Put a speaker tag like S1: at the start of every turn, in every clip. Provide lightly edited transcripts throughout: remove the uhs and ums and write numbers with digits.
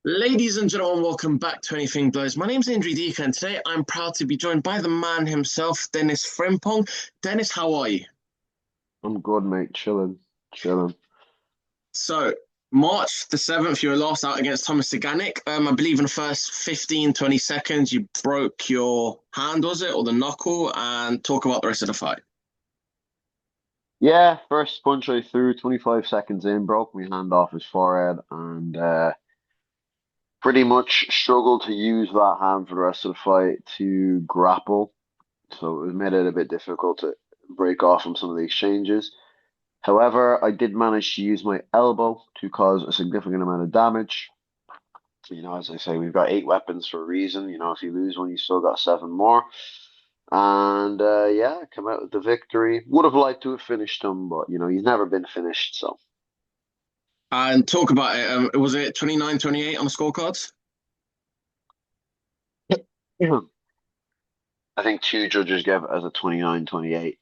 S1: Ladies and gentlemen, welcome back to Anything Goes. My name's Indri Dika, and today I'm proud to be joined by the man himself, Denis Frimpong. Dennis, how are you?
S2: I'm good, mate. Chilling, chilling.
S1: So, March the 7th, you were last out against Thomas Saganik. I believe in the first 15, 20 seconds, you broke your hand, was it, or the knuckle, and talk about the rest of the fight.
S2: Yeah, first punch I threw, 25 seconds in, broke my hand off his forehead, and pretty much struggled to use that hand for the rest of the fight to grapple. So it made it a bit difficult to break off from some of the exchanges. However, I did manage to use my elbow to cause a significant amount of damage. As I say, we've got eight weapons for a reason. If you lose one, you still got seven more. And yeah, come out with the victory. Would have liked to have finished him, but he's never been finished. So
S1: And talk about it. Was it 29-28 on the scorecards?
S2: I think two judges gave it as a 29-28.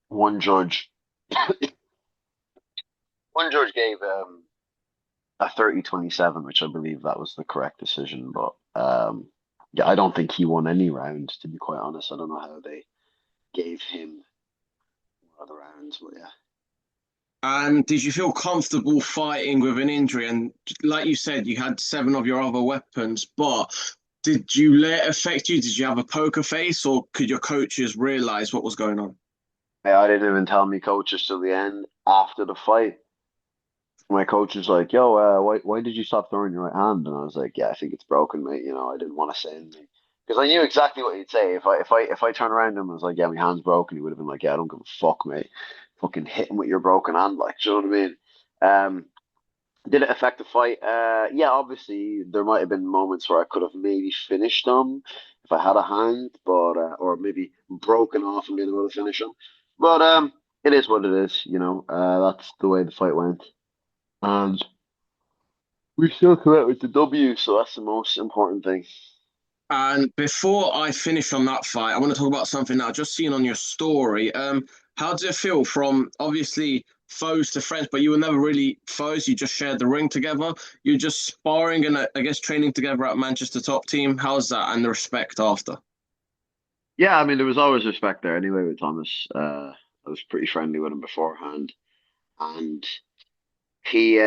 S2: One judge, one judge gave a 30-27, which I believe that was the correct decision. But yeah, I don't think he won any rounds, to be quite honest. I don't know how they gave him other rounds, but yeah.
S1: And did you feel comfortable fighting with an injury? And like you said, you had seven of your other weapons, but did you let it affect you? Did you have a poker face, or could your coaches realize what was going on?
S2: I didn't even tell me coaches till the end after the fight. My coach was like, "Yo, why did you stop throwing your right hand?" And I was like, "Yeah, I think it's broken, mate. I didn't want to say anything because I knew exactly what he'd say. If I turn around to him and was like, "Yeah, my hand's broken," he would have been like, "Yeah, I don't give a fuck, mate. Fucking hit him with your broken hand, like, do you know what I mean?" Did it affect the fight? Yeah, obviously there might have been moments where I could have maybe finished him if I had a hand, but or maybe broken off and been able to finish him. But it is what it is. That's the way the fight went. And we still come out with the W, so that's the most important thing.
S1: And before I finish on that fight, I want to talk about something that I just seen on your story. How does it feel from obviously foes to friends, but you were never really foes? You just shared the ring together. You're just sparring and I guess training together at Manchester Top Team. How's that and the respect after?
S2: Yeah, I mean, there was always respect there anyway with Thomas. I was pretty friendly with him beforehand, and he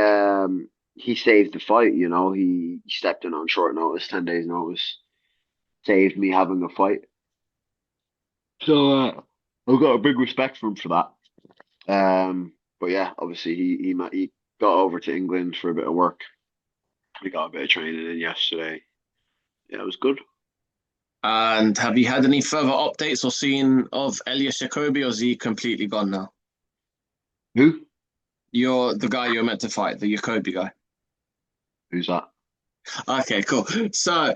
S2: he saved the fight. He stepped in on short notice, 10 days notice, saved me having a fight. So I've got a big respect for him for that. But yeah, obviously he got over to England for a bit of work. We got a bit of training in yesterday. Yeah, it was good.
S1: And have you had any further updates or seen of Elias Jacobi, or is he completely gone now?
S2: Who?
S1: You're the guy you're meant to fight, the Jacobi guy.
S2: Who's that?
S1: Okay, cool. So,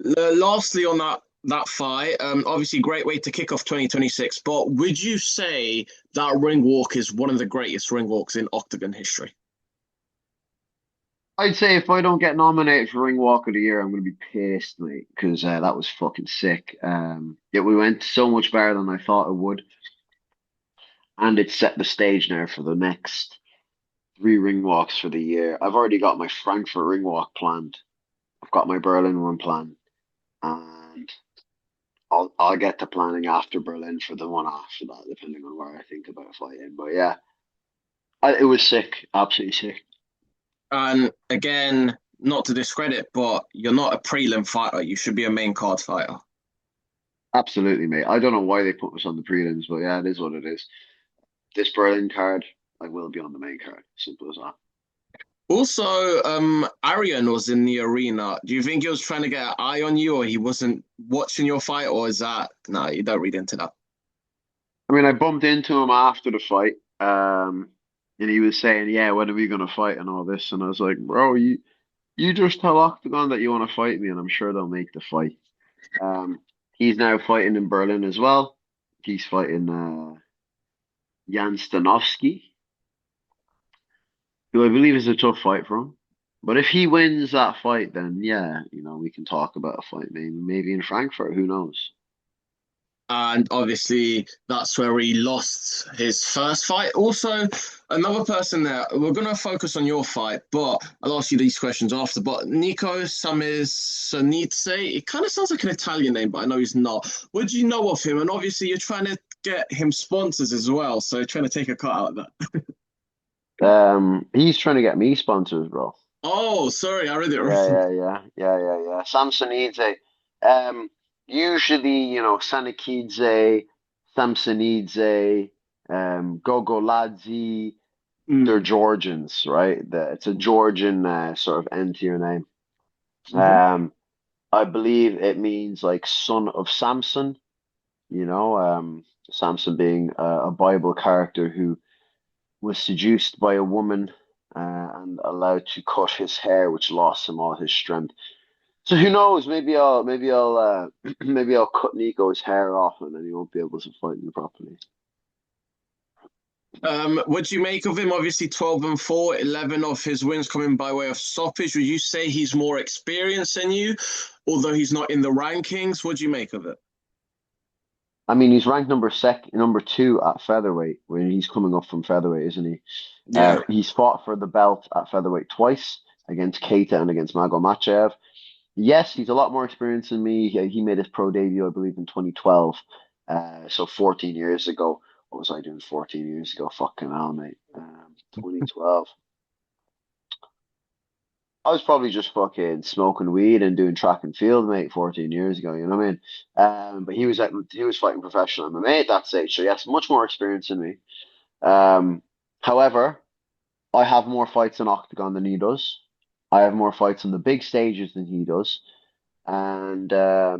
S1: lastly on that fight, obviously great way to kick off 2026. But would you say that ring walk is one of the greatest ring walks in Octagon history?
S2: I'd say if I don't get nominated for Ring Walk of the Year, I'm going to be pissed, mate, because that was fucking sick. Yeah, we went so much better than I thought it would, and it set the stage now for the next three ring walks for the year. I've already got my Frankfurt ring walk planned. I've got my Berlin one planned, and I'll get to planning after Berlin for the one after that, depending on where I think about fighting. But yeah, it was sick, absolutely sick.
S1: And again, not to discredit, but you're not a prelim fighter. You should be a main card fighter.
S2: Absolutely, mate. I don't know why they put us on the prelims, but yeah, it is what it is. This Berlin card, I will be on the main card. Simple as that.
S1: Also, Arian was in the arena. Do you think he was trying to get an eye on you, or he wasn't watching your fight, or is that no? You don't read into that.
S2: I mean, I bumped into him after the fight, and he was saying, "Yeah, when are we gonna fight?" and all this, and I was like, "Bro, you just tell Oktagon that you want to fight me, and I'm sure they'll make the fight." Um, he's now fighting in Berlin as well. He's fighting Jan Stanovsky, who I believe is a tough fight for him. But if he wins that fight, then yeah, we can talk about a fight maybe in Frankfurt. Who knows?
S1: and obviously that's where he lost his first fight. Also, another person there, we're going to focus on your fight, but I'll ask you these questions after. But Niko Samsonidse, it kind of sounds like an Italian name, but I know he's not. What do you know of him? And obviously, you're trying to get him sponsors as well, so trying to take a cut out of that.
S2: He's trying to get me sponsors, bro.
S1: Oh, sorry, I read it
S2: Yeah,
S1: wrong.
S2: yeah, yeah, yeah, yeah, yeah. Samsonidze. Usually, Sanikidze, Samsonidze, Gogoladze, they're
S1: Mm.
S2: Georgians, right? It's a Georgian sort of end to your name.
S1: Mhm.
S2: Um, I believe it means like son of Samson, Samson being a Bible character who was seduced by a woman and allowed to cut his hair, which lost him all his strength. So who knows? Maybe I'll cut Nico's hair off, and then he won't be able to fight me properly.
S1: What do you make of him? Obviously, 12 and 4, 11 of his wins coming by way of stoppage. Would you say he's more experienced than you, although he's not in the rankings? What do you make of it?
S2: I mean, he's ranked number two at featherweight when he's coming up from featherweight, isn't he?
S1: Yeah.
S2: He's fought for the belt at featherweight twice against Keita and against Magomachev. Yes, he's a lot more experienced than me. He made his pro debut, I believe, in 2012. So 14 years ago. What was I doing 14 years ago? Fucking hell, mate. 2012. I was probably just fucking smoking weed and doing track and field, mate, 14 years ago. You know what I mean? But he was fighting professional MMA at that stage. So yes, much more experience than me. Um, However, I have more fights in Octagon than he does. I have more fights on the big stages than he does. And I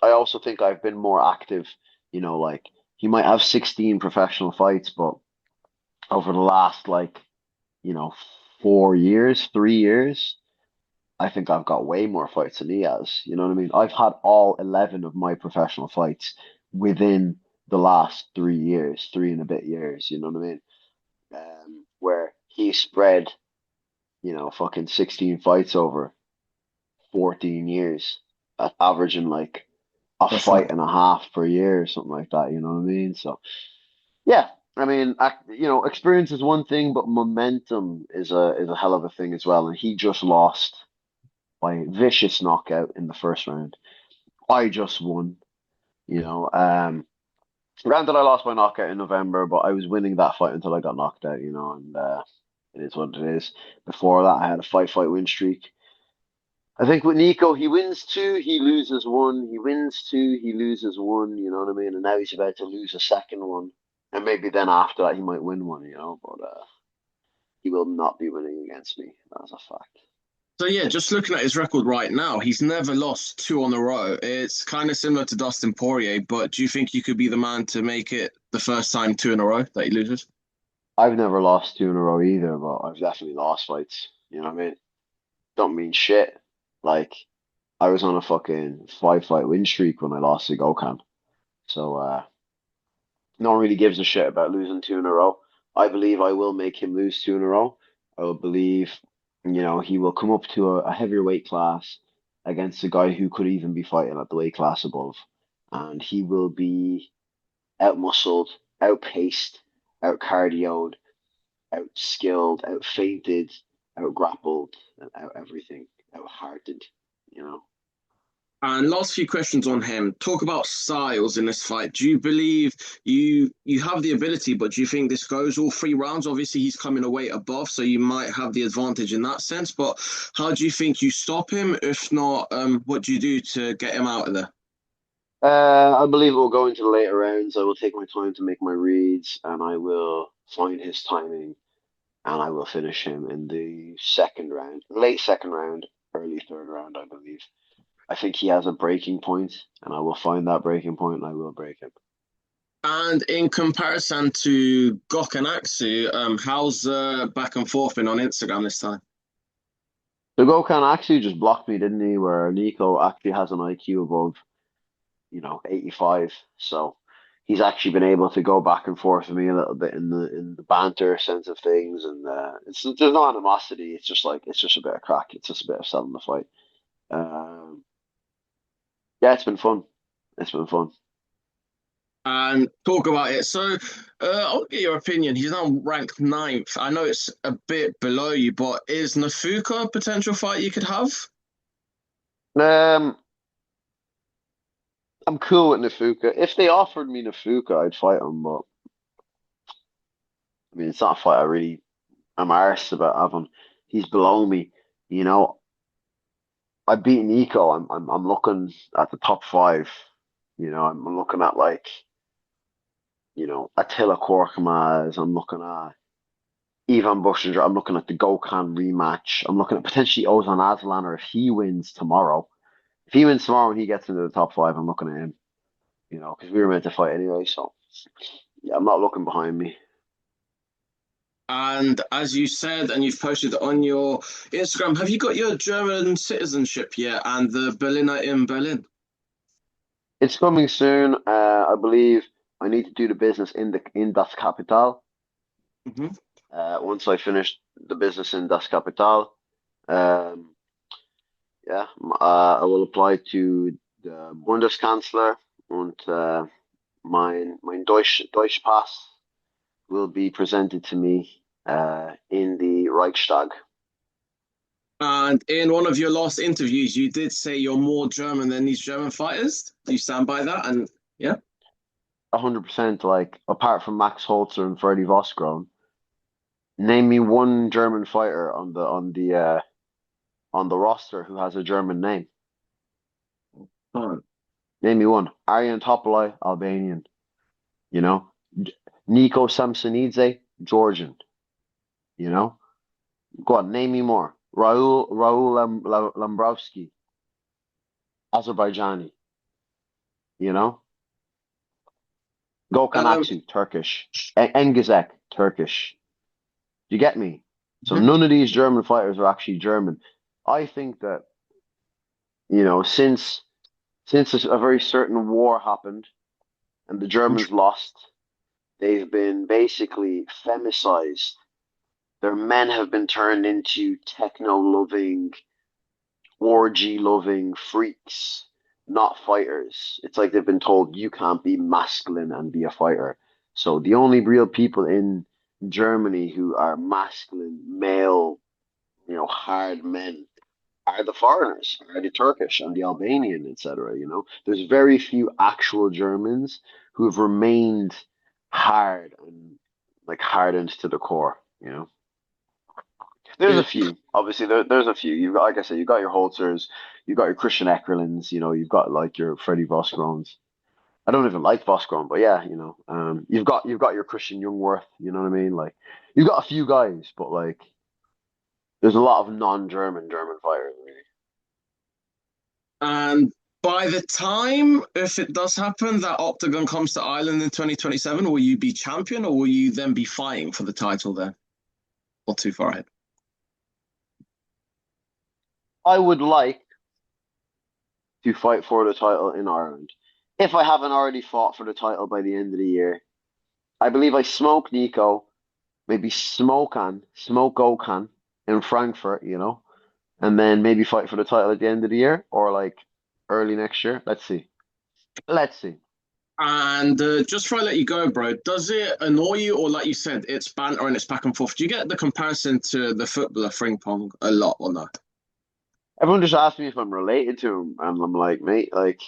S2: also think I've been more active. Like he might have 16 professional fights, but over the last you know, 4 years, 3 years, I think I've got way more fights than he has. You know what I mean? I've had all 11 of my professional fights within the last 3 years, 3 and a bit years. You know what I mean? Where he spread, fucking 16 fights over 14 years, averaging like a
S1: That's
S2: fight
S1: right.
S2: and a half per year or something like that. You know what I mean? So yeah, I mean, experience is one thing, but momentum is a hell of a thing as well. And he just lost by vicious knockout in the first round. I just won. You know, granted, I lost by knockout in November, but I was winning that fight until I got knocked out. And it is what it is. Before that, I had a five-fight win streak. I think with Nico, he wins two, he loses one. He wins two, he loses one. You know what I mean? And now he's about to lose a second one, and maybe then after that he might win one. But he will not be winning against me. That's a fact.
S1: So yeah, just looking at his record right now, he's never lost two on a row. It's kind of similar to Dustin Poirier, but do you think you could be the man to make it the first time two in a row that he loses?
S2: I've never lost two in a row either, but I've definitely lost fights. You know what I mean? Don't mean shit. Like I was on a fucking five-fight win streak when I lost to Gokhan. So no one really gives a shit about losing two in a row. I believe I will make him lose two in a row. I will believe, he will come up to a heavier weight class against a guy who could even be fighting at the weight class above. And he will be out-muscled, out-paced, out-cardioed, out-skilled, out-feinted, out-grappled, and out-everything, out-hearted, you know.
S1: And last few questions on him. Talk about styles in this fight. Do you believe you have the ability, but do you think this goes all 3 rounds? Obviously, he's coming a weight above, so you might have the advantage in that sense. But how do you think you stop him? If not, what do you do to get him out of there?
S2: I believe we'll go into the later rounds. I will take my time to make my reads, and I will find his timing, and I will finish him in the second round, late second round, early third round, I believe. I think he has a breaking point, and I will find that breaking point, and I will break him.
S1: And in comparison to Gok and Aksu, how's back and forth been on Instagram this time?
S2: The Gokhan actually just blocked me, didn't he? Where Nico actually has an IQ above 85. So he's actually been able to go back and forth with me a little bit in the banter sense of things, and there's no animosity. It's just a bit of crack. It's just a bit of selling the fight. Um, yeah, it's been fun. It's been fun.
S1: and talk about it. So, I want to get your opinion. He's now ranked ninth. I know it's a bit below you, but is Nafuka a potential fight you could have?
S2: Um, I'm cool with Nafuka. If they offered me Nafuka, I'd fight him, but I mean, it's not a fight I really am arsed about having. He's below me, you know. I beat Nico. I'm looking at the top five. I'm looking at like, Attila Korkmaz. I'm looking at Ivan Buchinger. I'm looking at the Gokhan rematch. I'm looking at potentially Ozan Aslan, or if he wins tomorrow. If he wins tomorrow and he gets into the top five, I'm looking at him. Because we were meant to fight anyway. So yeah, I'm not looking behind me.
S1: And as you said, and you've posted on your Instagram, have you got your German citizenship yet and the Berliner in Berlin?
S2: It's coming soon. I believe I need to do the business in Das Kapital.
S1: Hmm.
S2: Once I finish the business in Das Kapital, um, yeah, I will apply to the Bundeskanzler, and mein Deutsch Pass will be presented to me in the Reichstag.
S1: And in one of your last interviews, you did say you're more German than these German fighters. Do you stand by that? And yeah.
S2: 100%. Like, apart from Max Holzer and Freddie Vosgron, name me one German fighter on the roster who has a German name.
S1: Oh.
S2: Name me one. Aryan Topolai, Albanian. You know, Niko Samsonidze, Georgian. You know, go on, name me more. Raul Lambrowski, Azerbaijani. You know, Gökhan
S1: Um,
S2: Aksu, Turkish. Engizek, Turkish. You get me? So
S1: mhm.
S2: none of these German fighters are actually German. I think that, since a very certain war happened and the Germans lost, they've been basically femicized. Their men have been turned into techno loving, orgy loving freaks, not fighters. It's like they've been told you can't be masculine and be a fighter. So the only real people in Germany who are masculine, male, hard men are the foreigners, are the Turkish and the Albanian, etc. There's very few actual Germans who have remained hard and like hardened to the core. There's a few. Obviously, there's a few. You've got, like I said, you've got your Holzers, you've got your Christian Eckerlins, you've got like your Freddie Vosgrons. I don't even like Vosgron, but yeah, you've got your Christian Youngworth. You know what I mean? Like, you've got a few guys, but like, there's a lot of non-German German fighters. Really.
S1: And by the time, if it does happen, that Octagon comes to Ireland in 2027, will you be champion or will you then be fighting for the title there? Or too far ahead?
S2: I would like to fight for the title in Ireland. If I haven't already fought for the title by the end of the year, I believe I smoke Nico, maybe smoke Okan in Frankfurt, and then maybe fight for the title at the end of the year or like early next year. Let's see. Let's see.
S1: And just before I let you go, bro, does it annoy you, or like you said, it's banter and it's back and forth? Do you get the comparison to the footballer Frimpong a lot or not?
S2: Everyone just asked me if I'm related to him, and I'm like, mate, like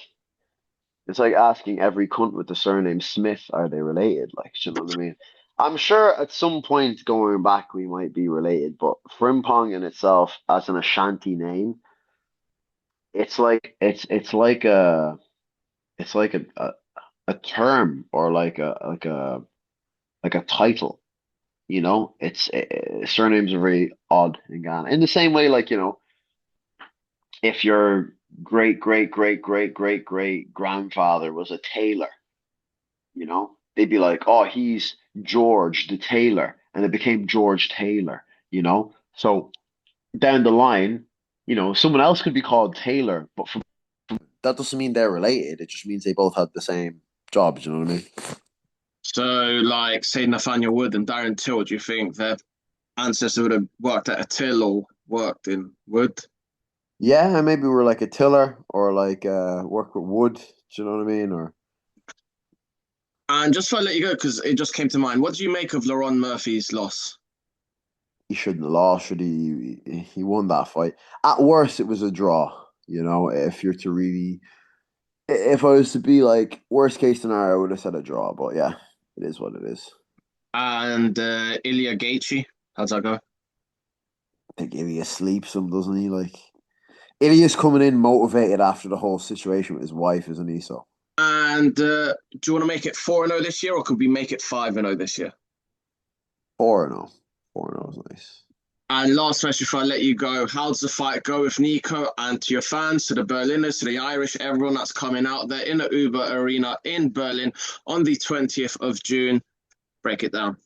S2: it's like asking every cunt with the surname Smith, are they related? Like, you know what I mean? I'm sure at some point going back we might be related, but Frimpong in itself as an Ashanti name, it's like a term or like a title. Surnames are very odd in Ghana. In the same way, like, if your great great great great great great grandfather was a tailor, they'd be like, oh, he's George the tailor, and it became George Taylor. So down the line, someone else could be called Taylor, but that doesn't mean they're related. It just means they both had the same jobs. You know what I mean?
S1: So, like, say Nathaniel Wood and Darren Till, do you think their ancestors would have worked at a till or worked in wood?
S2: Yeah, and maybe we're like a tiller or like work with wood. Do you know what I mean? Or
S1: And just before I let you go, because it just came to mind, what do you make of Laron Murphy's loss?
S2: He shouldn't have lost, should he? He won that fight. At worst, it was a draw. You know, if you're to really, if I was to be like worst case scenario, I would have said a draw. But yeah, it is what it is.
S1: And Ilya Gaethje, how's that go?
S2: I think Ilias sleeps some, doesn't he? Like Ilias coming in motivated after the whole situation with his wife, isn't he? So
S1: And do you want to make it 4-0 this year, or could we make it 5-0 this year?
S2: 4-0, 4-0 is nice.
S1: And last question before I let you go, how does the fight go with Niko? And to your fans, to the Berliners, to the Irish, everyone that's coming out there in the Uber Arena in Berlin on the 20th of June, break it down.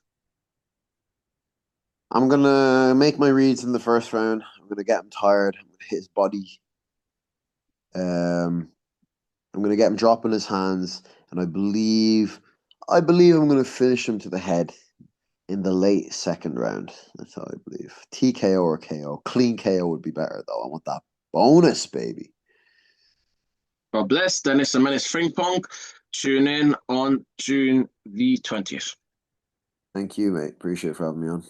S2: I'm gonna make my reads in the first round. I'm gonna get him tired. I'm gonna hit his body. Um, I'm gonna get him dropping his hands, and I believe I'm gonna finish him to the head in the late second round. That's how I believe. TKO or KO. Clean KO would be better though. I want that bonus, baby.
S1: God bless. Denis Frimpong. Tune in on June the 20th.
S2: Thank you, mate. Appreciate it for having me on.